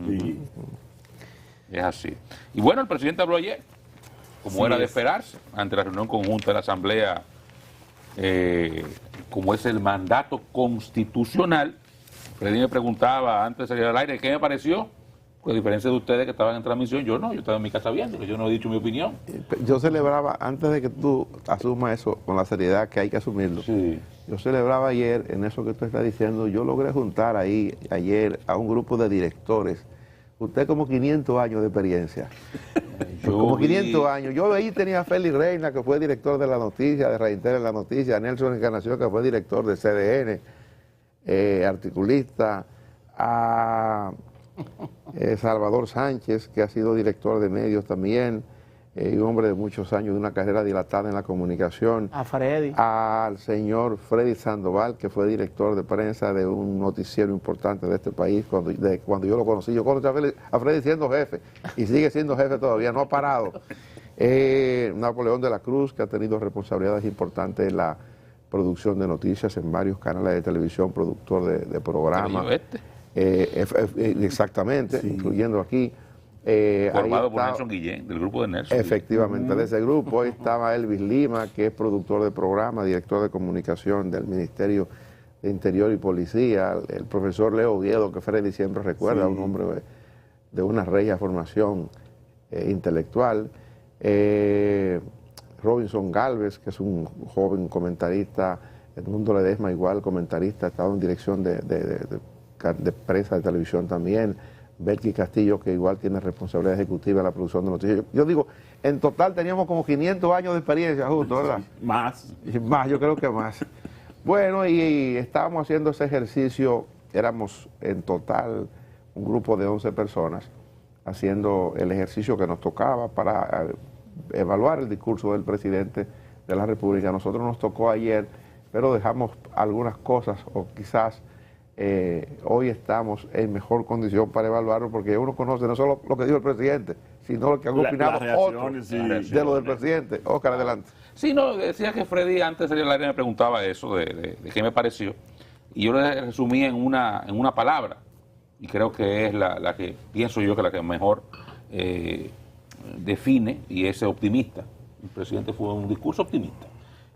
Sí. Es así. Y bueno, el presidente habló ayer, como Sí, era de esperarse, ante la reunión conjunta de la Asamblea, como es el mandato constitucional. Freddy me preguntaba antes de salir al aire, ¿qué me pareció? Pues a diferencia de ustedes que estaban en transmisión, yo no, yo estaba en mi casa viendo, que yo no he dicho mi opinión. Yo celebraba, antes de que tú asumas eso con la seriedad que hay que asumirlo, Sí. yo celebraba ayer, en eso que usted está diciendo, yo logré juntar ahí ayer a un grupo de directores. Usted como 500 años de experiencia. Como 500 años. Yo ahí tenía a Félix Reina, que fue director de La Noticia, de Reintel en La Noticia, a Nelson Encarnación, que fue director de CDN, articulista, a Salvador Sánchez, que ha sido director de medios también, y un hombre de muchos años, de una carrera dilatada en la comunicación. A Freddy. Al señor Freddy Sandoval, que fue director de prensa de un noticiero importante de este país, cuando yo lo conocí. Yo conocí a Freddy siendo jefe, y sigue siendo jefe todavía, no ha parado. Napoleón de la Cruz, que ha tenido responsabilidades importantes en la producción de noticias en varios canales de televisión, productor de programas. Exactamente, Sí. incluyendo aquí. Formado por Nelson Guillén, del grupo de Nelson. Efectivamente, de ese grupo. Ahí estaba Elvis Lima, que es productor de programa, director de comunicación del Ministerio de Interior y Policía. El profesor Leo Oviedo, que Freddy siempre recuerda, Sí. un hombre de una regia formación intelectual. Robinson Galvez, que es un joven comentarista. Edmundo Ledesma, igual comentarista, ha estado en dirección de prensa de televisión también. Betty Castillo, que igual tiene responsabilidad ejecutiva en la producción de noticias. Yo digo, en total teníamos como 500 años de experiencia, justo, ¿verdad? Más. Y más, yo creo que más. Bueno, y estábamos haciendo ese ejercicio, éramos en total un grupo de 11 personas, haciendo el ejercicio que nos tocaba para evaluar el discurso del presidente de la República. A nosotros nos tocó ayer, pero dejamos algunas cosas, o quizás hoy estamos en mejor condición para evaluarlo, porque uno conoce no solo lo que dijo el presidente, sino lo que han opinado otros de lo del presidente. Óscar, adelante. Sí, no, decía que Freddy antes de salir al aire me preguntaba eso, de qué me pareció, y yo le resumí en una palabra, y creo que es la que pienso yo que la que mejor define, y es optimista. El presidente fue un discurso optimista.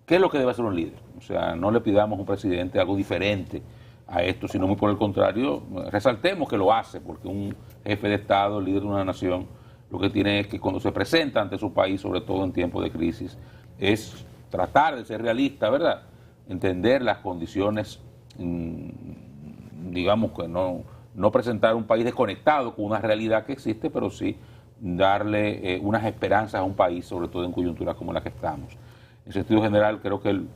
¿Qué es lo que debe hacer un líder? O sea, no le pidamos a un presidente algo diferente a esto, sino muy por el contrario, resaltemos que lo hace, porque un jefe de Estado, líder de una nación, lo que tiene es que cuando se presenta ante su país, sobre todo en tiempos de crisis, es tratar de ser realista, ¿verdad? Entender las condiciones, digamos que no presentar un país desconectado con una realidad que existe, pero sí darle unas esperanzas a un país, sobre todo en coyunturas como la que estamos. En sentido general, creo que el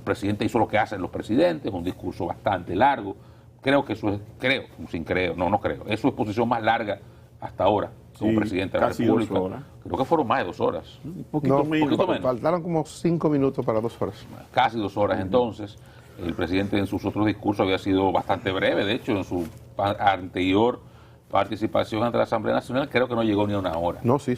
presidente hizo lo que hacen los presidentes, un discurso bastante largo. Creo que eso es, es su exposición más larga hasta ahora como presidente de la República. 2 horas. Creo que fueron más de 2 horas. Un poquito menos. Faltaron como 5 minutos para 2 horas. Casi 2 horas. Entonces, el presidente en sus otros discursos había sido bastante breve. De hecho, en su anterior participación ante la Asamblea Nacional, creo que no llegó ni a 1 hora. No, sí.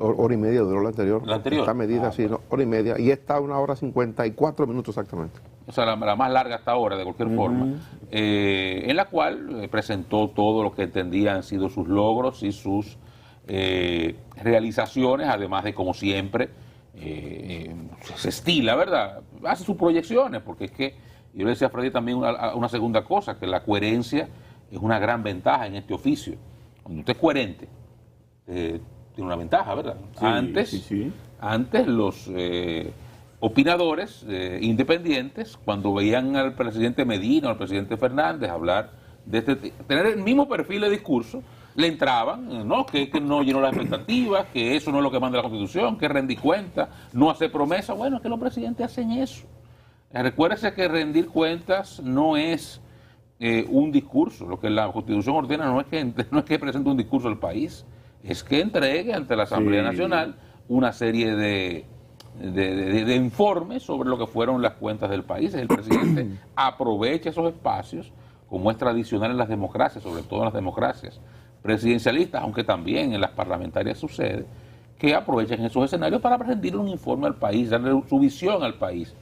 Hora y media duró la anterior. ¿La anterior? Está medida así, no, hora y media. Y está 1 hora 54 minutos exactamente. O sea, la más larga hasta ahora, de cualquier forma, en la cual presentó todo lo que entendía han sido sus logros y sus realizaciones, además de, como siempre, se estila, ¿verdad? Hace sus proyecciones, porque es que, yo le decía a Freddy también una segunda cosa, que la coherencia es una gran ventaja en este oficio. Cuando usted es coherente, tiene una ventaja, ¿verdad? Sí, Antes los opinadores independientes, cuando veían al presidente Medina o al presidente Fernández hablar de tener el mismo perfil de discurso, le entraban, ¿no? Que no llenó las expectativas, que eso no es lo que manda la Constitución, que rendir cuentas, no hacer promesas. Bueno, es que los presidentes hacen eso. Recuérdese que rendir cuentas no es un discurso. Lo que la Constitución ordena no es que presente un discurso al país, es que entregue ante la Asamblea Nacional una serie de informes sobre lo que fueron las cuentas del país. El presidente aprovecha esos espacios, como es tradicional en las democracias, sobre todo en las democracias presidencialistas, aunque también en las parlamentarias sucede, que aprovechan esos escenarios para rendir un informe al país, darle su visión al país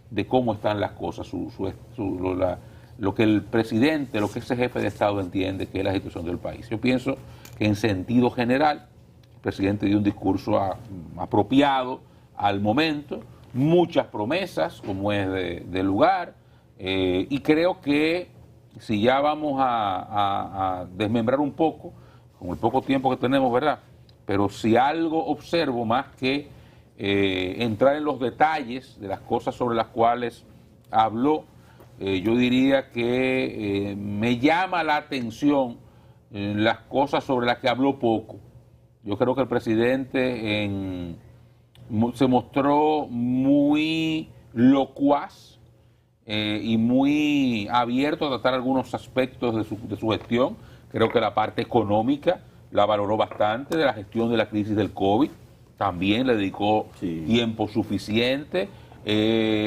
de cómo están las cosas, lo que el presidente, lo que ese jefe de Estado entiende que es la situación del país. Yo pienso que en sentido general el presidente dio un discurso apropiado al momento, muchas promesas, como es de lugar, y creo que si ya vamos a desmembrar un poco, con el poco tiempo que tenemos, ¿verdad? Pero si algo observo más que entrar en los detalles de las cosas sobre las cuales habló, yo diría que me llama la atención las cosas sobre las que habló poco. Yo creo que el presidente se mostró muy locuaz y muy abierto a tratar algunos aspectos de su gestión. Creo que la parte económica la valoró bastante, de la gestión de la crisis del COVID, también le dedicó tiempo suficiente.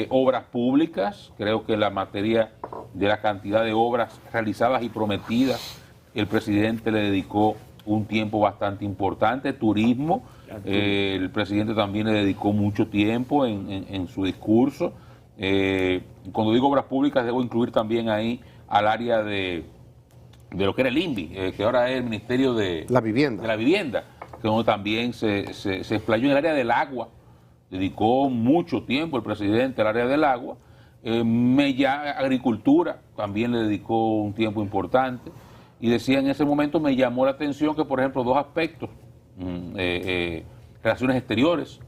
Obras públicas, creo que la materia de la cantidad de obras realizadas y prometidas, el presidente le dedicó un tiempo bastante importante. Turismo, el presidente también le dedicó mucho tiempo en su discurso. Cuando digo obras públicas, debo incluir también ahí al área de lo que era el INVI, que ahora es el Ministerio de la Vivienda, que donde también se explayó en el área del agua. Dedicó mucho tiempo el presidente al área del agua. Agricultura también le dedicó un tiempo importante. Y decía en ese momento, me llamó la atención que, por ejemplo, dos aspectos, relaciones exteriores,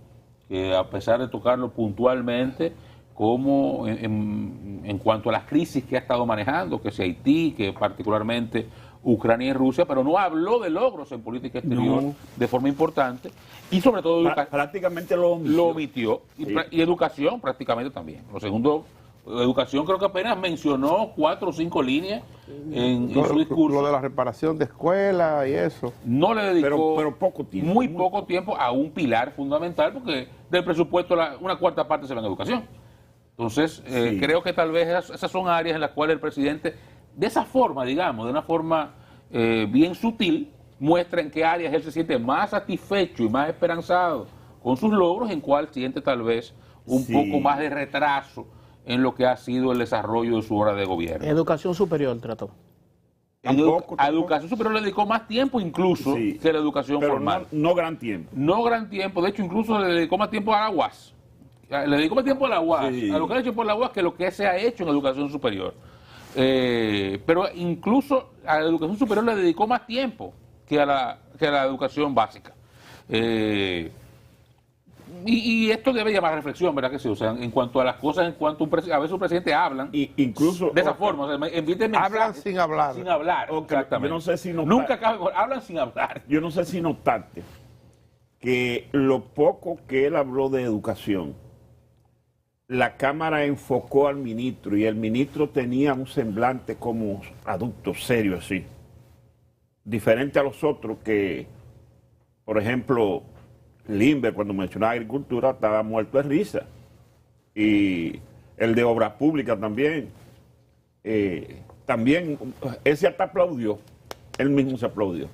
que a pesar de tocarlo puntualmente, como en cuanto a las crisis que ha estado manejando, que sea Haití, que particularmente Ucrania y Rusia, pero no habló de logros en política exterior de forma importante, y sobre todo prácticamente lo omitió. Y educación prácticamente también. Lo segundo, educación creo que apenas mencionó 4 o 5 líneas en su discurso. Lo de la reparación de escuelas y eso. No le dedicó pero poco tiempo, muy poco tiempo a un pilar fundamental, porque del presupuesto una cuarta parte se va en educación. Entonces, creo que tal vez esas son áreas en las cuales el presidente, de esa forma, digamos, de una forma bien sutil, muestra en qué áreas él se siente más satisfecho y más esperanzado con sus logros, en cuál siente tal vez un poco más de retraso en lo que ha sido el desarrollo de su hora de gobierno. Educación superior trató. A educación superior le dedicó más tiempo incluso que la educación formal. No gran tiempo. No gran tiempo, de hecho incluso le dedicó más tiempo a la UAS. Le dedicó más tiempo a la UAS, a lo que ha hecho por la UAS, que lo que se ha hecho en educación superior. Pero incluso a la educación superior le dedicó más tiempo que a la educación básica. Y esto debe llamar a reflexión, ¿verdad que sí? O sea, en cuanto a las cosas, a veces un presidente hablan incluso de esa forma, o sea, hablan sin hablar. Sin hablar, exactamente. Yo no sé si hablan sin hablar. Yo no sé si notaste que lo poco que él habló de educación, la Cámara enfocó al ministro y el ministro tenía un semblante como adulto, serio así. Diferente a los otros que, por ejemplo, Limber, cuando mencionaba agricultura, estaba muerto de risa. Y el de obras públicas también. También, ese hasta aplaudió. Él mismo se aplaudió.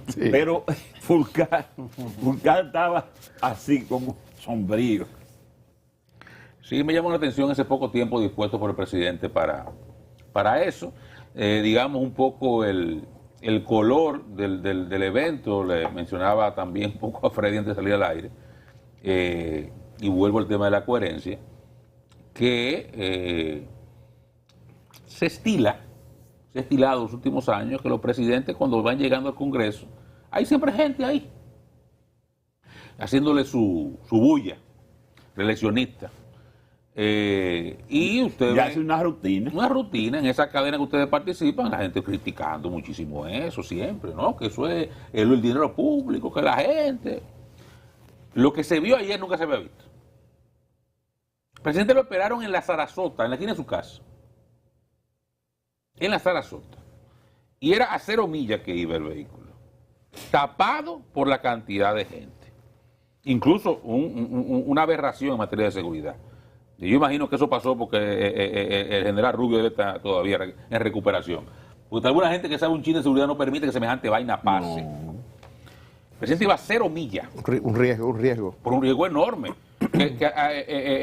Sí. Pero Fulcar estaba así, como sombrío. Sí, me llamó la atención ese poco tiempo dispuesto por el presidente para eso. Digamos un poco el color del evento, le mencionaba también un poco a Freddy antes de salir al aire, y vuelvo al tema de la coherencia, que se ha estilado en los últimos años que los presidentes cuando van llegando al Congreso, hay siempre gente ahí, haciéndole su bulla reeleccionista. Y ustedes ya hace una rutina en esa cadena que ustedes participan, la gente criticando muchísimo eso siempre, ¿no? Que eso es el dinero público, que la gente, lo que se vio ayer nunca se había visto. El presidente lo esperaron en la Sarasota, en la esquina de su casa, en la Sarasota, y era a 0 millas que iba el vehículo, tapado por la cantidad de gente, incluso una aberración en materia de seguridad. Y yo imagino que eso pasó porque el general Rubio debe estar todavía en recuperación. Porque alguna gente que sabe un chin de seguridad no permite que semejante vaina pase. No. El presidente iba a 0 millas. Un riesgo. Por un riesgo enorme.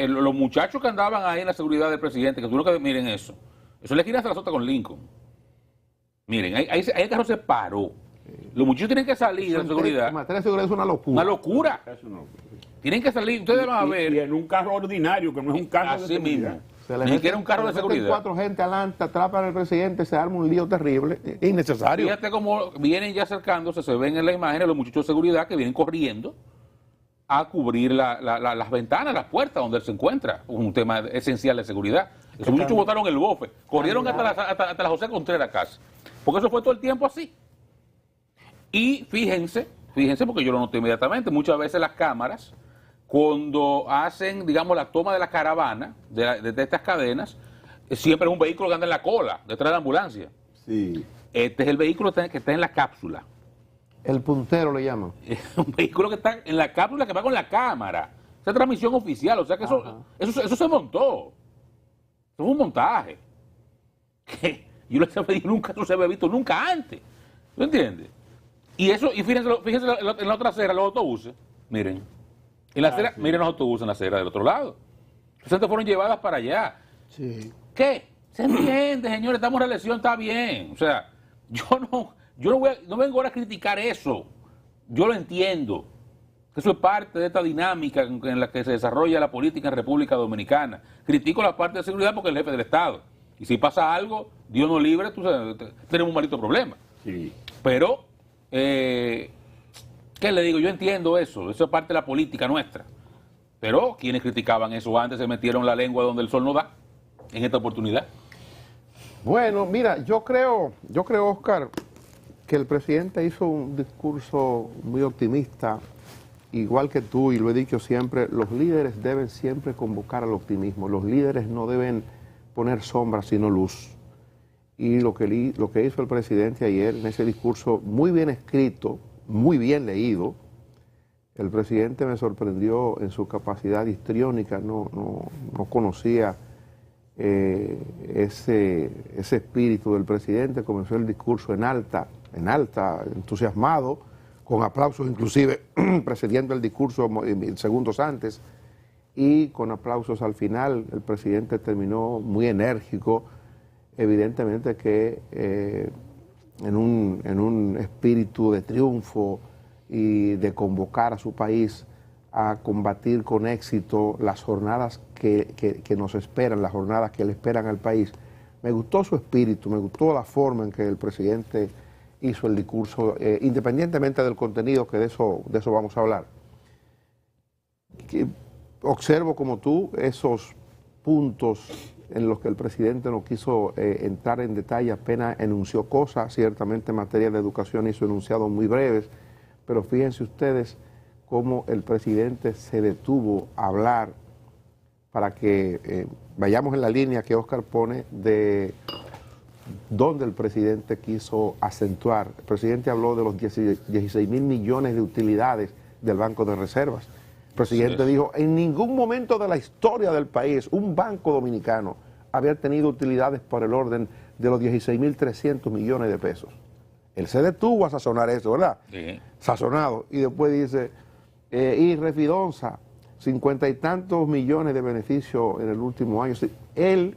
Los muchachos que andaban ahí en la seguridad del presidente, que tuvieron que miren eso, Eso es la esquina de la Sota con Lincoln. Miren, ahí el carro se paró. Los muchachos tienen que salir de la seguridad. En materia de seguridad es una locura. Una locura. Tienen que salir, ustedes van a ver. Y en un carro ordinario, que no es un carro de Así seguridad. mismo. Ni siquiera un carro de seguridad. 4 gente adelante, atrapan al presidente, se arma un lío terrible, innecesario. Fíjate cómo vienen ya acercándose, se ven en la imagen los muchachos de seguridad que vienen corriendo a cubrir las ventanas, las puertas donde él se encuentra. Un tema esencial de seguridad. Esos muchachos botaron el bofe, corrieron hasta la José Contreras casi. Porque eso fue todo el tiempo así. Y fíjense, porque yo lo noté inmediatamente, muchas veces las cámaras, cuando hacen, digamos, la toma de la caravana, de estas cadenas, siempre es un vehículo que anda en la cola, detrás de la ambulancia. Sí. Este es el vehículo que está en la cápsula. El puntero le llaman. Es un vehículo que está en la cápsula que va con la cámara. Esa es transmisión oficial, o sea que eso se montó. Eso fue un montaje. Que yo nunca eso se había visto nunca antes. ¿Tú entiendes? Y eso, y fíjense en la otra acera, los autobuses. Miren. En la acera, miren los autobuses en la acera del otro lado. Las gente fueron llevadas para allá. Sí. ¿Qué? Se entiende, señores, estamos en reelección, está bien. O sea, yo no vengo ahora a criticar eso. Yo lo entiendo. Eso es parte de esta dinámica en la que se desarrolla la política en República Dominicana. Critico la parte de seguridad porque es el jefe del Estado. Y si pasa algo, Dios nos libre, tenemos un maldito problema. Sí. Pero, ¿qué le digo? Yo entiendo eso es parte de la política nuestra. Pero quienes criticaban eso antes se metieron la lengua donde el sol no da en esta oportunidad. Bueno, mira, yo creo, Oscar, que el presidente hizo un discurso muy optimista, igual que tú, y lo he dicho siempre, los líderes deben siempre convocar al optimismo, los líderes no deben poner sombra sino luz. Y lo que hizo el presidente ayer en ese discurso muy bien escrito, muy bien leído, el presidente me sorprendió en su capacidad histriónica, no conocía ese espíritu del presidente. Comenzó el discurso en alta, entusiasmado, con aplausos inclusive precediendo el discurso segundos antes, y con aplausos al final. El presidente terminó muy enérgico, evidentemente que en un espíritu de triunfo y de convocar a su país a combatir con éxito las jornadas que nos esperan, las jornadas que le esperan al país. Me gustó su espíritu, me gustó la forma en que el presidente hizo el discurso, independientemente del contenido, que de eso vamos a hablar. Observo como tú esos puntos en los que el presidente no quiso entrar en detalle, apenas enunció cosas. Ciertamente en materia de educación hizo enunciados muy breves, pero fíjense ustedes cómo el presidente se detuvo a hablar para que vayamos en la línea que Oscar pone de donde el presidente quiso acentuar. El presidente habló de los 16 mil millones de utilidades del Banco de Reservas. El presidente dijo, en ningún momento de la historia del país un banco dominicano había tenido utilidades por el orden de los 16.300 millones de pesos. Él se detuvo a sazonar eso, ¿verdad? Sí. Sazonado. Y después dice, y Refidonza, 50 y tantos millones de beneficios en el último año. Él,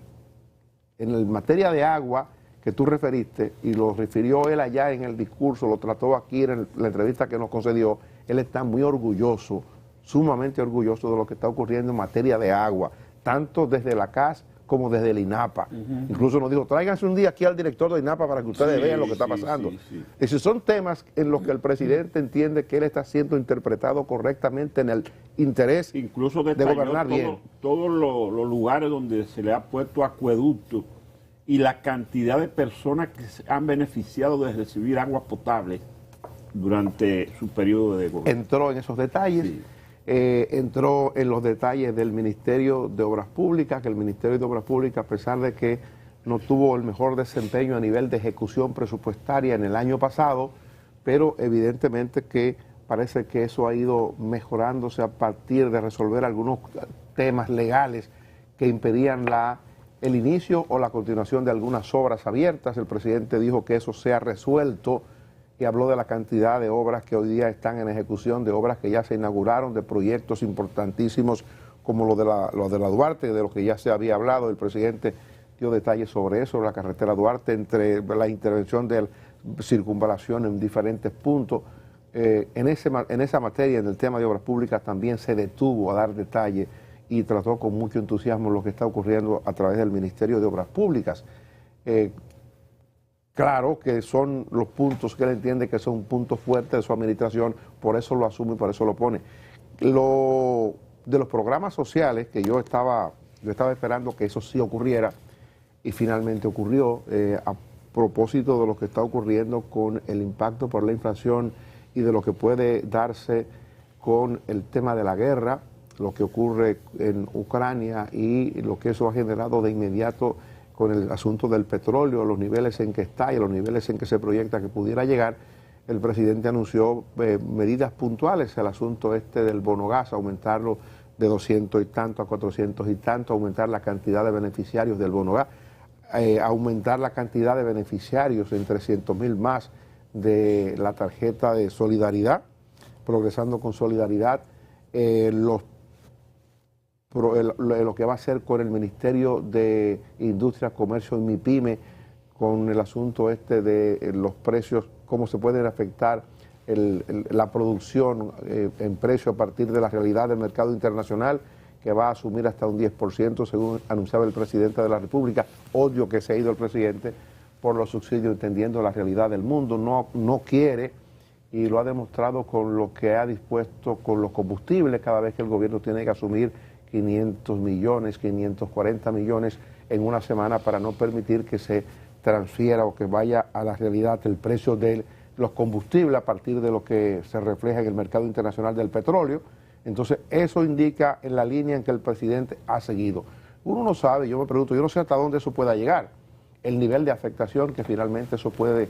en la materia de agua que tú referiste, y lo refirió él allá en el discurso, lo trató aquí en la entrevista que nos concedió, él está muy orgulloso, sumamente orgulloso de lo que está ocurriendo en materia de agua, tanto desde la CAS como desde el INAPA. Incluso nos dijo, tráiganse un día aquí al director de INAPA para que ustedes vean lo que está pasando. Y si son temas en los que el presidente entiende que él está siendo interpretado correctamente en el interés incluso de gobernar bien. Todos los lugares donde se le ha puesto acueducto y la cantidad de personas que se han beneficiado de recibir agua potable durante su periodo de gobierno. Entró en esos detalles. Sí. Entró en los detalles del Ministerio de Obras Públicas, que el Ministerio de Obras Públicas, a pesar de que no tuvo el mejor desempeño a nivel de ejecución presupuestaria en el año pasado, pero evidentemente que parece que eso ha ido mejorándose a partir de resolver algunos temas legales que impedían el inicio o la continuación de algunas obras abiertas. El presidente dijo que eso se ha resuelto y habló de la cantidad de obras que hoy día están en ejecución, de obras que ya se inauguraron, de proyectos importantísimos como lo de la Duarte, de lo que ya se había hablado. El presidente dio detalles sobre eso, la carretera Duarte, entre la intervención de circunvalación en diferentes puntos. En esa materia, en el tema de obras públicas, también se detuvo a dar detalles y trató con mucho entusiasmo lo que está ocurriendo a través del Ministerio de Obras Públicas. Claro que son los puntos que él entiende que son puntos fuertes de su administración, por eso lo asume y por eso lo pone. De los programas sociales, que yo estaba esperando que eso sí ocurriera, y finalmente ocurrió, a propósito de lo que está ocurriendo con el impacto por la inflación y de lo que puede darse con el tema de la guerra, lo que ocurre en Ucrania y lo que eso ha generado de inmediato con el asunto del petróleo, los niveles en que está y los niveles en que se proyecta que pudiera llegar. El presidente anunció medidas puntuales, el asunto del bono gas, aumentarlo de 200 y tanto a 400 y tanto, aumentar la cantidad de beneficiarios del bono gas, aumentar la cantidad de beneficiarios en 300,000 más de la tarjeta de solidaridad, progresando con solidaridad, lo que va a hacer con el Ministerio de Industria, Comercio y MIPYME, con el asunto de los precios, cómo se pueden afectar la producción en precio a partir de la realidad del mercado internacional, que va a asumir hasta un 10%, según anunciaba el presidente de la República. Odio que se ha ido el presidente por los subsidios, entendiendo la realidad del mundo. No quiere, y lo ha demostrado con lo que ha dispuesto con los combustibles, cada vez que el gobierno tiene que asumir 500 millones, 540 millones en una semana para no permitir que se transfiera o que vaya a la realidad el precio de los combustibles a partir de lo que se refleja en el mercado internacional del petróleo. Entonces, eso indica en la línea en que el presidente ha seguido. Uno no sabe, yo me pregunto, yo no sé hasta dónde eso pueda llegar, el nivel de afectación que finalmente eso puede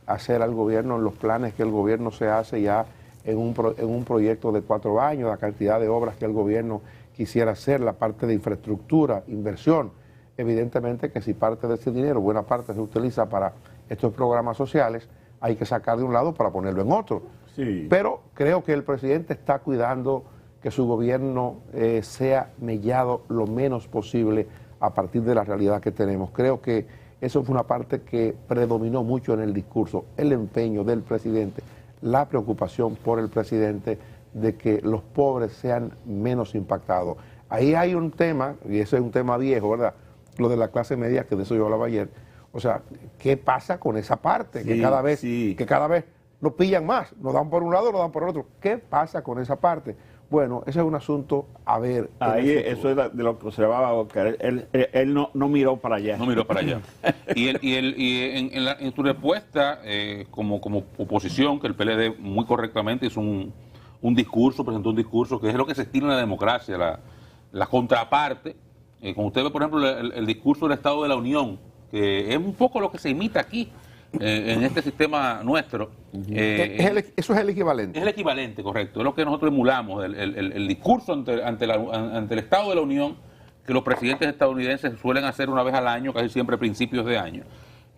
hacer al gobierno en los planes que el gobierno se hace ya en un proyecto de 4 años, la cantidad de obras que el gobierno quisiera hacer, la parte de infraestructura, inversión. Evidentemente que si parte de ese dinero, buena parte se utiliza para estos programas sociales, hay que sacar de un lado para ponerlo en otro. Sí. Pero creo que el presidente está cuidando que su gobierno sea mellado lo menos posible a partir de la realidad que tenemos. Creo que eso fue una parte que predominó mucho en el discurso, el empeño del presidente, la preocupación por el presidente de que los pobres sean menos impactados. Ahí hay un tema, y ese es un tema viejo, ¿verdad? Lo de la clase media, que de eso yo hablaba ayer. O sea, ¿qué pasa con esa parte? Sí, que cada vez nos pillan más, nos dan por un lado, nos dan por el otro. ¿Qué pasa con esa parte? Bueno, ese es un asunto a ver. Ahí eso es de lo que observaba Oscar. Él no miró para allá. No miró para allá. Y en su respuesta, como oposición, que el PLD muy correctamente hizo un discurso, presentó un discurso que es lo que se estila en la democracia, la contraparte. Como usted ve, por ejemplo, el discurso del Estado de la Unión, que es un poco lo que se imita aquí, en este sistema nuestro. Eso es el equivalente. Es el equivalente, correcto. Es lo que nosotros emulamos, el discurso ante el Estado de la Unión, que los presidentes estadounidenses suelen hacer una vez al año, casi siempre a principios de año.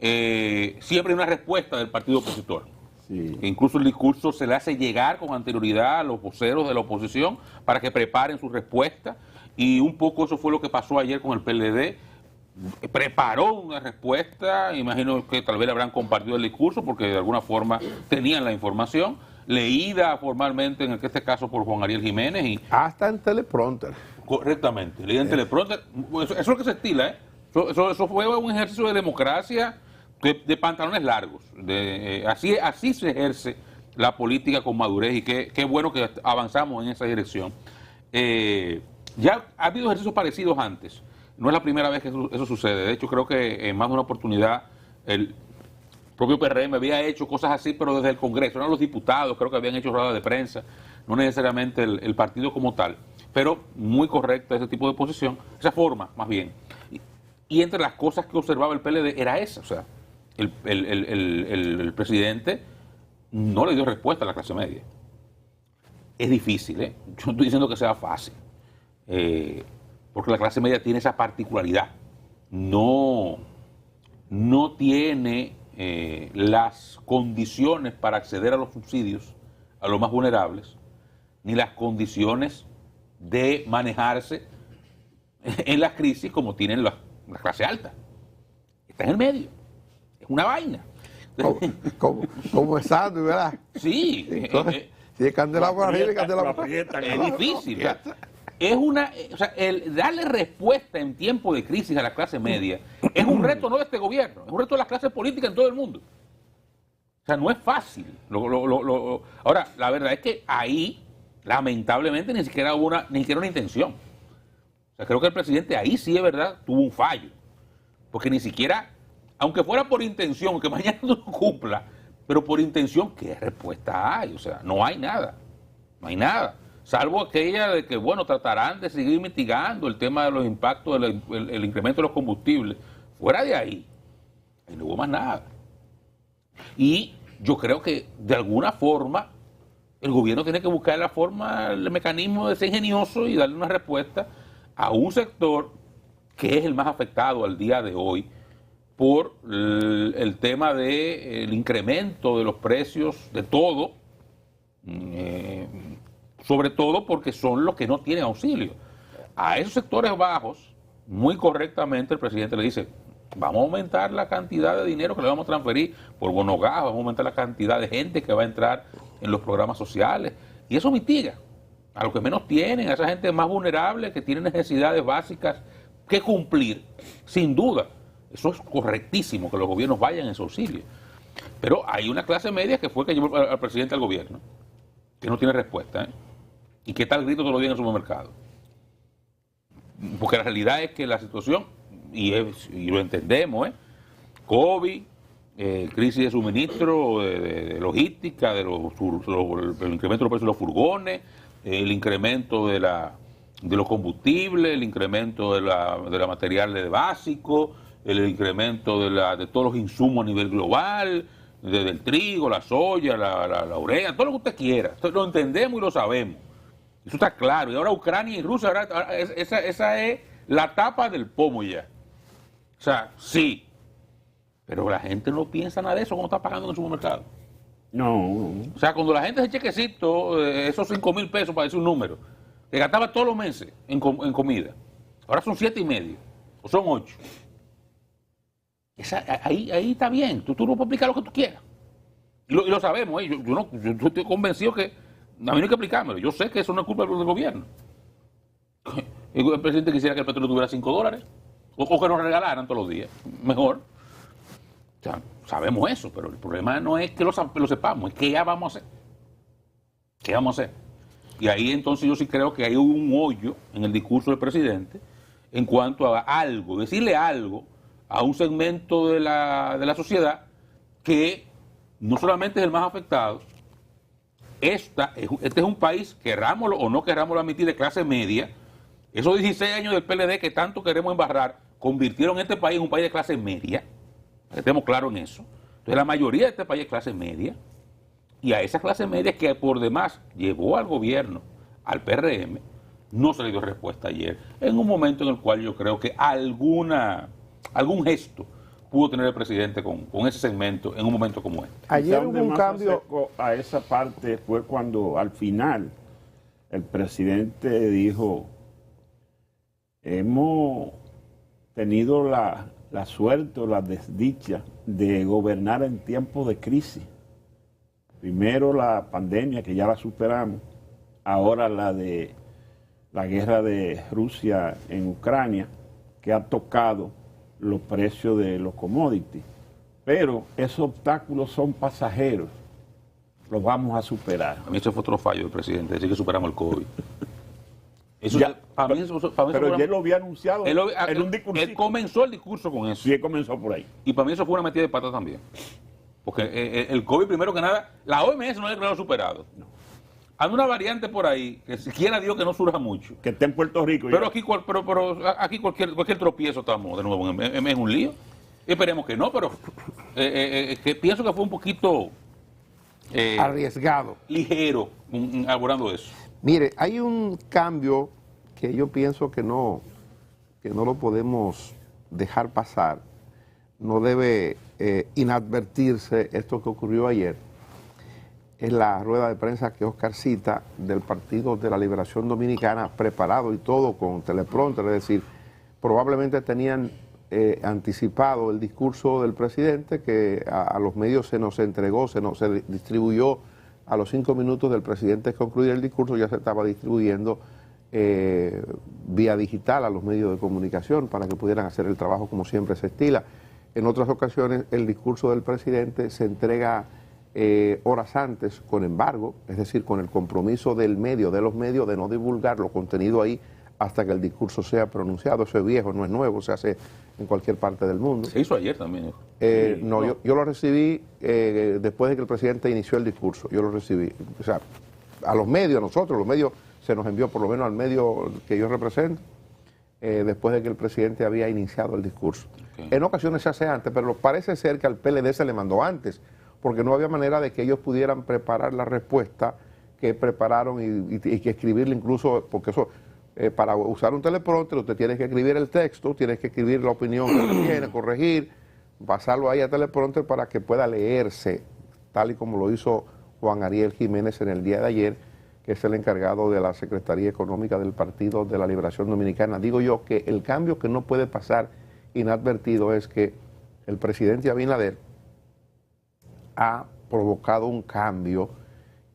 Siempre hay una respuesta del partido opositor. Sí. Incluso el discurso se le hace llegar con anterioridad a los voceros de la oposición para que preparen su respuesta, y un poco eso fue lo que pasó ayer con el PLD. Preparó una respuesta, imagino que tal vez le habrán compartido el discurso porque de alguna forma tenían la información, leída formalmente, en este caso por Juan Ariel Jiménez. Y hasta en teleprompter. Correctamente, leída en teleprompter. Eso es lo que se estila, ¿eh? Eso fue un ejercicio de democracia de pantalones largos. Así se ejerce la política con madurez, y qué bueno que avanzamos en esa dirección. Ya ha habido ejercicios parecidos antes. No es la primera vez que eso sucede. De hecho, creo que en más de una oportunidad el propio PRM había hecho cosas así, pero desde el Congreso. Eran los diputados, creo que habían hecho ruedas de prensa, no necesariamente el partido como tal. Pero muy correcta ese tipo de posición, esa forma, más bien. Y entre las cosas que observaba el PLD era esa. O sea, el presidente no le dio respuesta a la clase media. Es difícil, ¿eh? Yo no estoy diciendo que sea fácil. Porque la clase media tiene esa particularidad. No tiene las condiciones para acceder a los subsidios a los más vulnerables, ni las condiciones de manejarse en las crisis como tienen la clase alta. está en el medio. Es una vaina. Como es Sandy, ¿verdad? Sí. Si es candela por arriba y candela por Es difícil. Es una, o sea, el darle respuesta en tiempo de crisis a la clase media es un reto no de este gobierno, es un reto de las clases políticas en todo el mundo. O sea, no es fácil. Ahora, la verdad es que ahí, lamentablemente, ni siquiera hubo una intención. O sea, creo que el presidente ahí sí, es verdad, tuvo un fallo. Porque ni siquiera, aunque fuera por intención, que mañana no lo cumpla, pero por intención, ¿qué respuesta hay? O sea, no hay nada. No hay nada. Salvo aquella de que, bueno, tratarán de seguir mitigando el tema de los impactos del incremento de los combustibles. Fuera de ahí no hubo más nada. Y yo creo que, de alguna forma, el gobierno tiene que buscar la forma, el mecanismo de ser ingenioso y darle una respuesta a un sector que es el más afectado al día de hoy por el tema del incremento de los precios de todo, sobre todo porque son los que no tienen auxilio. A esos sectores bajos, muy correctamente el presidente le dice, vamos a aumentar la cantidad de dinero que le vamos a transferir por bono gas, vamos a aumentar la cantidad de gente que va a entrar en los programas sociales, y eso mitiga a los que menos tienen, a esa gente más vulnerable que tiene necesidades básicas que cumplir, sin duda. Eso es correctísimo, que los gobiernos vayan en su auxilio. Pero hay una clase media que fue que llevó al presidente al gobierno, que no tiene respuesta, ¿eh? Y que tal grito todos los días en el supermercado. Porque la realidad es que la situación, y lo entendemos, COVID, crisis de suministro, de logística, el incremento de los precios de los furgones, el incremento de los combustibles, el incremento de la materiales básicos, el incremento de todos los insumos a nivel global, desde el trigo, la soya, la urea, todo lo que usted quiera. Esto lo entendemos y lo sabemos. Eso está claro. Y ahora Ucrania y Rusia, ahora esa es la tapa del pomo ya. O sea, sí. Pero la gente no piensa nada de eso cuando está pagando en el supermercado. No. O sea, cuando la gente se chequecito, esos 5,000 pesos, para decir un número, que gastaba todos los meses en comida, ahora son 7,5, o son 8. Ahí está bien, tú no puedes explicar lo que tú quieras. Y lo sabemos, yo estoy convencido que, a mí no hay que explicármelo, yo sé que eso no es culpa del gobierno. El presidente quisiera que el petróleo tuviera $5, o que nos regalaran todos los días, mejor. O sea, sabemos eso, pero el problema no es que lo sepamos, es que ya vamos a hacer. ¿Qué vamos a hacer? Y ahí entonces yo sí creo que hay un hoyo en el discurso del presidente en cuanto a algo, decirle algo a un segmento de la sociedad que no solamente es el más afectado. Este es un país, querrámoslo o no querrámoslo admitir, de clase media. Esos 16 años del PLD que tanto queremos embarrar convirtieron este país en un país de clase media. Estemos claros en eso. Entonces la mayoría de este país es clase media, y a esa clase media que por demás llevó al gobierno, al PRM, no se le dio respuesta ayer, en un momento en el cual yo creo que algún gesto pudo tener el presidente con ese segmento en un momento como este. Ayer hubo un cambio a esa parte, fue cuando al final el presidente dijo, hemos tenido la suerte o la desdicha de gobernar en tiempos de crisis. Primero la pandemia, que ya la superamos, ahora la guerra de Rusia en Ucrania, que ha tocado los precios de los commodities. Pero esos obstáculos son pasajeros, los vamos a superar. A mí eso fue otro fallo del presidente, decir que superamos el COVID. Pero ya lo había anunciado en un discurso. Él comenzó el discurso con eso. Sí, él comenzó por ahí. Y para mí eso fue una metida de pata también. Porque el COVID, primero que nada, la OMS no ha declarado superado. No. Hay una variante por ahí, que siquiera Dios que no surja mucho. Que está en Puerto Rico. Pero aquí cualquier tropiezo estamos de nuevo en un lío. Esperemos que no, pero que pienso que fue un poquito arriesgado. Ligero abordando eso. Mire, hay un cambio que yo pienso que no lo podemos dejar pasar. No debe inadvertirse esto que ocurrió ayer. Es la rueda de prensa que Oscar cita del Partido de la Liberación Dominicana, preparado y todo con teleprompter, es decir, probablemente tenían anticipado el discurso del presidente, que a los medios se nos entregó, se distribuyó a los 5 minutos del presidente concluir el discurso, ya se estaba distribuyendo vía digital a los medios de comunicación para que pudieran hacer el trabajo como siempre se estila. En otras ocasiones el discurso del presidente se entrega horas antes con embargo, es decir, con el compromiso de los medios de no divulgar lo contenido ahí hasta que el discurso sea pronunciado. Eso es viejo, no es nuevo, se hace en cualquier parte del mundo. Se hizo ayer también. No, yo lo recibí después de que el presidente inició el discurso, yo lo recibí. O sea, a los medios, a nosotros, los medios, se nos envió, por lo menos al medio que yo represento, después de que el presidente había iniciado el discurso. Okay. En ocasiones se hace antes, pero parece ser que al PLD se le mandó antes, porque no había manera de que ellos pudieran preparar la respuesta que prepararon y que escribirla incluso, porque eso, para usar un teleprompter usted tiene que escribir el texto, tiene que escribir la opinión que usted tiene, corregir, pasarlo ahí a teleprompter para que pueda leerse, tal y como lo hizo Juan Ariel Jiménez en el día de ayer, que es el encargado de la Secretaría Económica del Partido de la Liberación Dominicana. Digo yo que el cambio que no puede pasar inadvertido es que el presidente Abinader ha provocado un cambio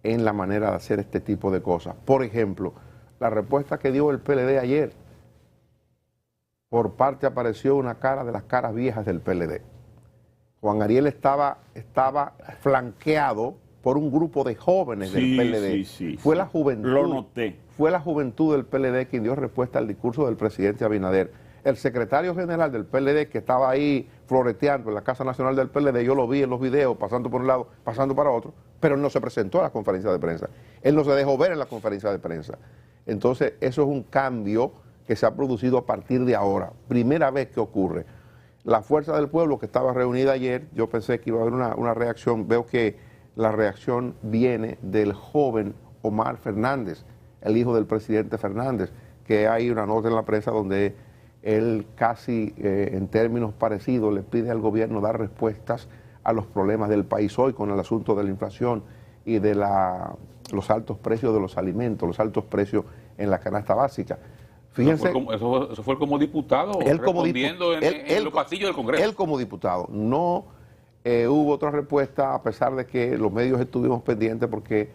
en la manera de hacer este tipo de cosas. Por ejemplo, la respuesta que dio el PLD ayer, por parte apareció una cara de las caras viejas del PLD. Juan Ariel estaba flanqueado por un grupo de jóvenes del PLD. Fue la juventud. Lo noté. Fue la juventud del PLD quien dio respuesta al discurso del presidente Abinader. El secretario general del PLD, que estaba ahí floreteando en la Casa Nacional del PLD, yo lo vi en los videos, pasando por un lado, pasando para otro, pero él no se presentó a la conferencia de prensa. Él no se dejó ver en la conferencia de prensa. Entonces, eso es un cambio que se ha producido a partir de ahora. Primera vez que ocurre. La Fuerza del Pueblo, que estaba reunida ayer, yo pensé que iba a haber una reacción. Veo que la reacción viene del joven Omar Fernández, el hijo del presidente Fernández, que hay una nota en la prensa donde él casi en términos parecidos le pide al gobierno dar respuestas a los problemas del país hoy con el asunto de la inflación y de los altos precios de los alimentos, los altos precios en la canasta básica. Fíjense, eso fue como diputado respondiendo en los pasillos del Congreso. Él como diputado. No hubo otra respuesta, a pesar de que los medios estuvimos pendientes, porque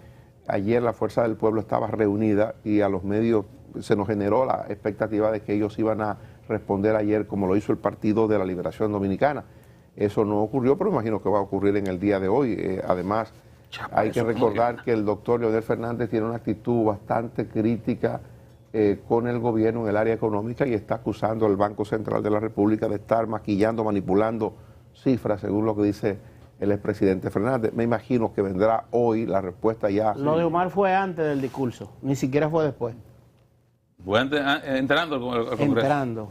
ayer la Fuerza del Pueblo estaba reunida y a los medios se nos generó la expectativa de que ellos iban a responder ayer como lo hizo el Partido de la Liberación Dominicana. Eso no ocurrió, pero imagino que va a ocurrir en el día de hoy. Además, hay que recordar que el doctor Leonel Fernández tiene una actitud bastante crítica con el gobierno en el área económica y está acusando al Banco Central de la República de estar maquillando, manipulando cifras, según lo que dice el expresidente Fernández. Me imagino que vendrá hoy la respuesta ya. Lo de Omar fue antes del discurso, ni siquiera fue después. Fue entrando al Congreso. Entrando.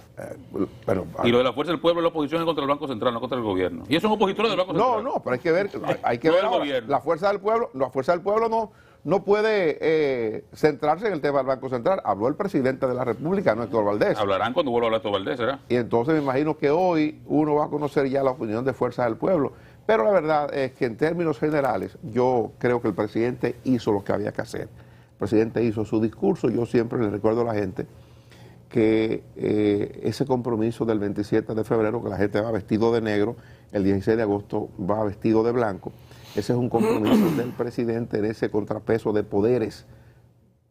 Y lo de la Fuerza del Pueblo, la oposición es contra el Banco Central, no contra el gobierno. Y esos opositores del Banco Central. No, pero hay que ver ahora. La Fuerza del Pueblo no puede centrarse en el tema del Banco Central. Habló el presidente de la República, no Héctor Valdés. Hablarán cuando vuelva a hablar Héctor Valdés, ¿será? Y entonces me imagino que hoy uno va a conocer ya la opinión de Fuerza del Pueblo. Pero la verdad es que en términos generales yo creo que el presidente hizo lo que había que hacer. El presidente hizo su discurso. Yo siempre le recuerdo a la gente que ese compromiso del 27 de febrero, que la gente va vestido de negro, el 16 de agosto va vestido de blanco, ese es un compromiso del presidente en ese contrapeso de poderes.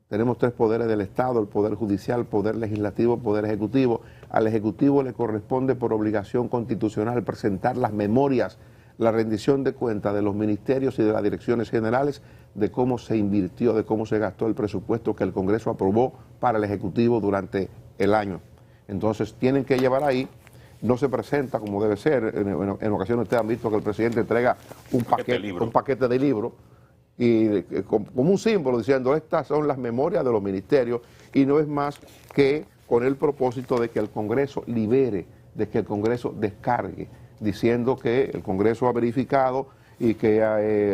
Tenemos 3 poderes del Estado: el Poder Judicial, el Poder Legislativo, el Poder Ejecutivo. Al Ejecutivo le corresponde por obligación constitucional presentar las memorias, la rendición de cuentas de los ministerios y de las direcciones generales de cómo se invirtió, de cómo se gastó el presupuesto que el Congreso aprobó para el Ejecutivo durante el año. Entonces tienen que llevar ahí, no se presenta como debe ser. En ocasiones ustedes han visto que el presidente entrega un paquete de libros y como un símbolo diciendo estas son las memorias de los ministerios, y no es más que con el propósito de que el Congreso libere, de que el Congreso descargue, diciendo que el Congreso ha verificado y que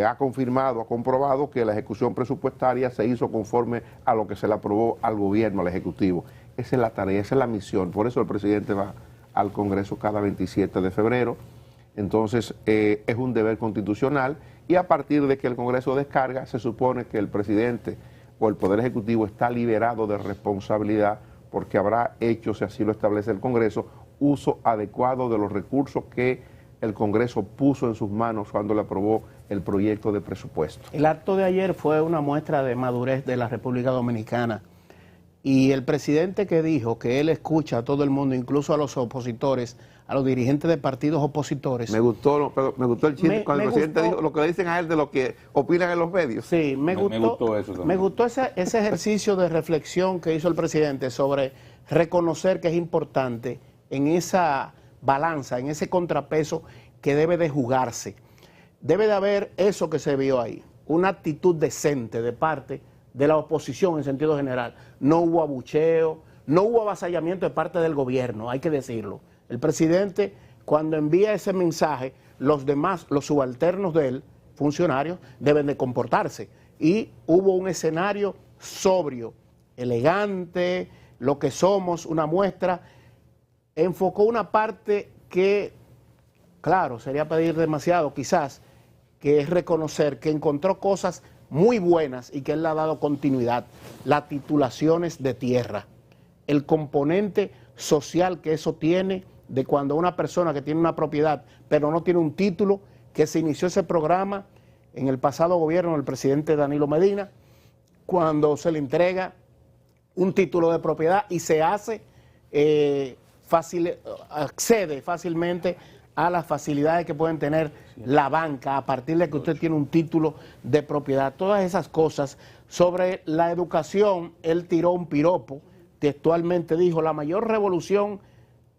ha confirmado, ha comprobado que la ejecución presupuestaria se hizo conforme a lo que se le aprobó al gobierno, al Ejecutivo. Esa es la tarea, esa es la misión. Por eso el presidente va al Congreso cada 27 de febrero. Entonces es un deber constitucional, y a partir de que el Congreso descarga, se supone que el presidente o el Poder Ejecutivo está liberado de responsabilidad, porque habrá hecho, si así lo establece el Congreso, uso adecuado de los recursos que el Congreso puso en sus manos cuando le aprobó el proyecto de presupuesto. El acto de ayer fue una muestra de madurez de la República Dominicana. Y el presidente que dijo que él escucha a todo el mundo, incluso a los opositores, a los dirigentes de partidos opositores. Me gustó el chiste cuando el presidente dijo lo que le dicen a él de lo que opinan en los medios. Sí, me gustó eso también. Me gustó ese ejercicio de reflexión que hizo el presidente sobre reconocer que es importante en esa balanza, en ese contrapeso que debe de jugarse. Debe de haber eso que se vio ahí, una actitud decente de parte de la oposición en sentido general. No hubo abucheo, no hubo avasallamiento de parte del gobierno, hay que decirlo. El presidente, cuando envía ese mensaje, los demás, los subalternos de él, funcionarios, deben de comportarse. Y hubo un escenario sobrio, elegante, lo que somos, una muestra. Enfocó una parte que, claro, sería pedir demasiado quizás, que es reconocer que encontró cosas muy buenas y que él le ha dado continuidad. Las titulaciones de tierra, el componente social que eso tiene, de cuando una persona que tiene una propiedad pero no tiene un título, que se inició ese programa en el pasado gobierno del presidente Danilo Medina, cuando se le entrega un título de propiedad y se hace, accede fácilmente a las facilidades que pueden tener la banca a partir de que usted tiene un título de propiedad. Todas esas cosas. Sobre la educación, él tiró un piropo, textualmente dijo, la mayor revolución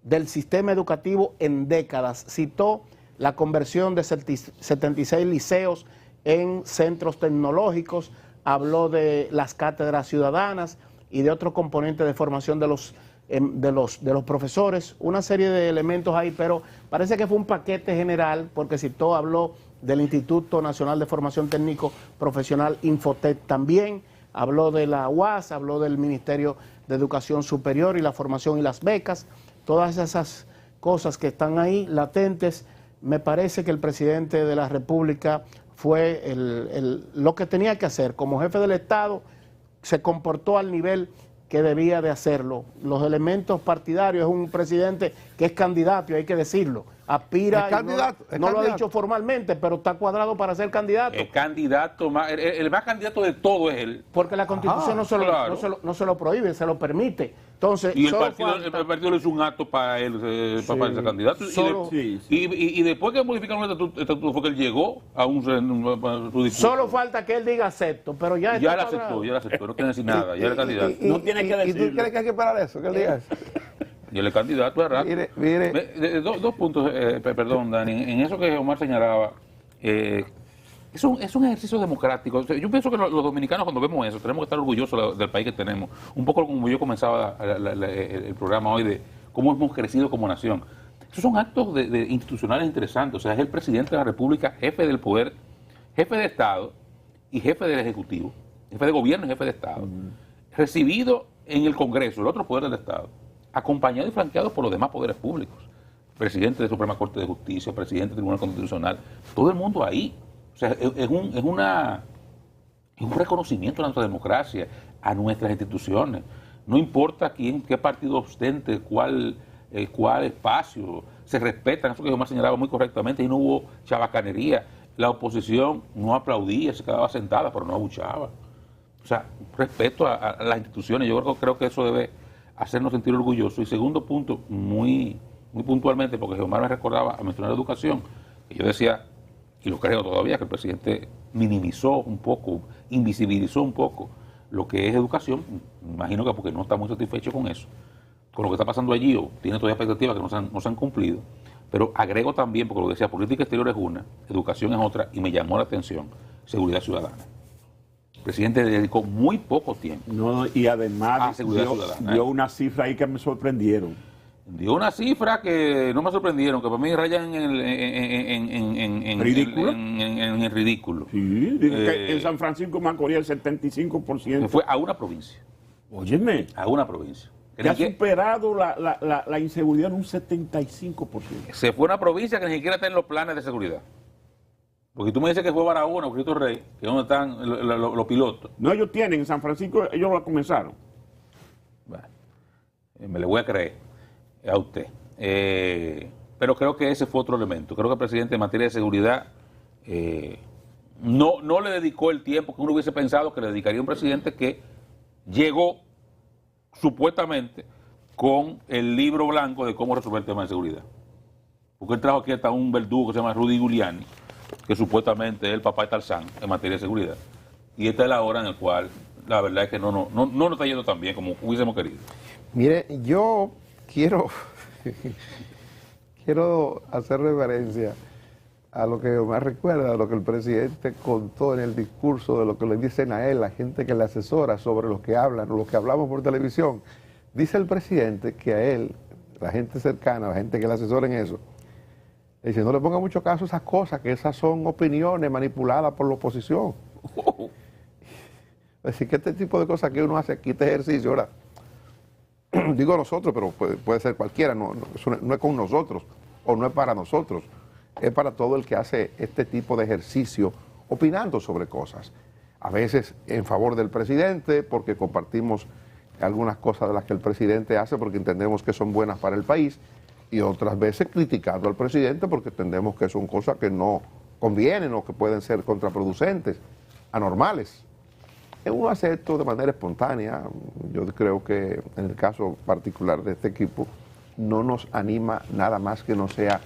del sistema educativo en décadas. Citó la conversión de 76 liceos en centros tecnológicos, habló de las cátedras ciudadanas y de otro componente de formación de los profesores, una serie de elementos ahí, pero parece que fue un paquete general, porque citó, habló del Instituto Nacional de Formación Técnico Profesional, Infotec también, habló de la UAS, habló del Ministerio de Educación Superior y la formación y las becas, todas esas cosas que están ahí latentes. Me parece que el presidente de la República fue lo que tenía que hacer. Como jefe del Estado, se comportó al nivel que debía de hacerlo. Los elementos partidarios, es un presidente que es candidato, y hay que decirlo. Aspira, no lo ha dicho formalmente, pero está cuadrado para ser candidato. El candidato, el más candidato de todo es él. Porque la Constitución no se lo prohíbe, se lo permite. Entonces, y el partido le hizo un acto para él, para ser candidato. Y después que modificaron el estatuto fue que él llegó a su discurso. Solo falta que él diga acepto, pero ya lo aceptó, no tiene que decir nada, ya es candidato. No tiene que decirlo. ¿Y tú crees que hay que parar eso? Que él diga eso. Y el candidato es rato. Mire. Dos puntos, perdón, Dani. En eso que Omar señalaba, es un ejercicio democrático. Yo pienso que los dominicanos, cuando vemos eso, tenemos que estar orgullosos del país que tenemos. Un poco como yo comenzaba el programa hoy, de cómo hemos crecido como nación. Esos son actos institucionales interesantes. O sea, es el presidente de la República, jefe del poder, jefe de Estado y jefe del Ejecutivo, jefe de gobierno y jefe de Estado, recibido en el Congreso, el otro poder del Estado, acompañado y flanqueado por los demás poderes públicos, presidente de Suprema Corte de Justicia, presidente del Tribunal Constitucional, todo el mundo ahí. O sea, es un reconocimiento a nuestra democracia, a nuestras instituciones. No importa qué partido ostente, cuál espacio, se respetan, eso que Omar señalaba muy correctamente, y no hubo chabacanería. La oposición no aplaudía, se quedaba sentada, pero no abuchaba. O sea, respeto a las instituciones, yo creo que eso debe hacernos sentir orgullosos. Y segundo punto, muy puntualmente, porque Omar me recordaba a mencionar educación, que yo decía, y lo creo todavía, que el presidente minimizó un poco, invisibilizó un poco lo que es educación. Me imagino que porque no está muy satisfecho con eso, con lo que está pasando allí, o tiene todavía expectativas que no se han cumplido. Pero agrego también, porque lo decía, política exterior es una, educación es otra, y me llamó la atención, seguridad ciudadana. El presidente dedicó muy poco tiempo. No, y además dio una cifra ahí que me sorprendieron. Dio una cifra que no me sorprendieron, que para mí rayan en el ridículo. Sí, que en San Francisco Macorís el 75%. Fue a una provincia. Óyeme. A una provincia. Que ha superado la inseguridad en un 75%. Se fue a una provincia que ni siquiera está en los planes de seguridad. Porque tú me dices que fue Barahona o Cristo Rey, que es donde están los pilotos. No, ellos tienen, en San Francisco ellos lo comenzaron. Bueno, me le voy a creer a usted. Pero creo que ese fue otro elemento. Creo que el presidente en materia de seguridad no le dedicó el tiempo que uno hubiese pensado que le dedicaría a un presidente que llegó supuestamente con el libro blanco de cómo resolver el tema de seguridad. Porque él trajo aquí hasta un verdugo que se llama Rudy Giuliani, que supuestamente es el papá de Tarzán en materia de seguridad. Y esta es la hora en la cual la verdad es que no nos está yendo tan bien como hubiésemos querido. Mire, yo quiero hacer referencia a lo que me recuerda, a lo que el presidente contó en el discurso, de lo que le dicen a él, la gente que le asesora sobre lo que hablan, o lo que hablamos por televisión. Dice el presidente que a él, la gente cercana, la gente que le asesora en eso, le dice, no le ponga mucho caso a esas cosas, que esas son opiniones manipuladas por la oposición. Es decir, que este tipo de cosas que uno hace aquí, este ejercicio, ahora, digo nosotros, pero puede ser cualquiera, eso no es con nosotros, o no es para nosotros, es para todo el que hace este tipo de ejercicio, opinando sobre cosas. A veces en favor del presidente, porque compartimos algunas cosas de las que el presidente hace, porque entendemos que son buenas para el país, y otras veces criticando al presidente porque entendemos que son cosas que no convienen o que pueden ser contraproducentes, anormales. Uno hace esto de manera espontánea. Yo creo que en el caso particular de este equipo no nos anima nada más que no sea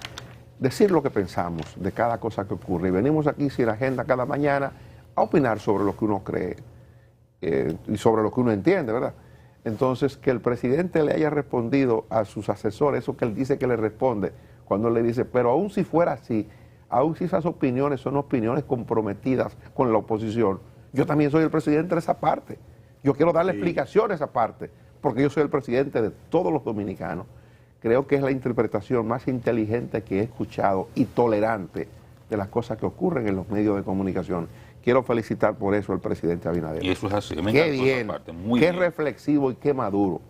decir lo que pensamos de cada cosa que ocurre. Y venimos aquí sin agenda cada mañana a opinar sobre lo que uno cree y sobre lo que uno entiende, ¿verdad? Entonces, que el presidente le haya respondido a sus asesores, eso que él dice que le responde, cuando le dice, pero aún si fuera así, aún si esas opiniones son opiniones comprometidas con la oposición, yo también soy el presidente de esa parte. Yo quiero darle explicación a esa parte, porque yo soy el presidente de todos los dominicanos. Creo que es la interpretación más inteligente que he escuchado y tolerante de las cosas que ocurren en los medios de comunicación. Quiero felicitar por eso al presidente Abinader. Y eso es así. Qué bien, qué reflexivo y qué maduro.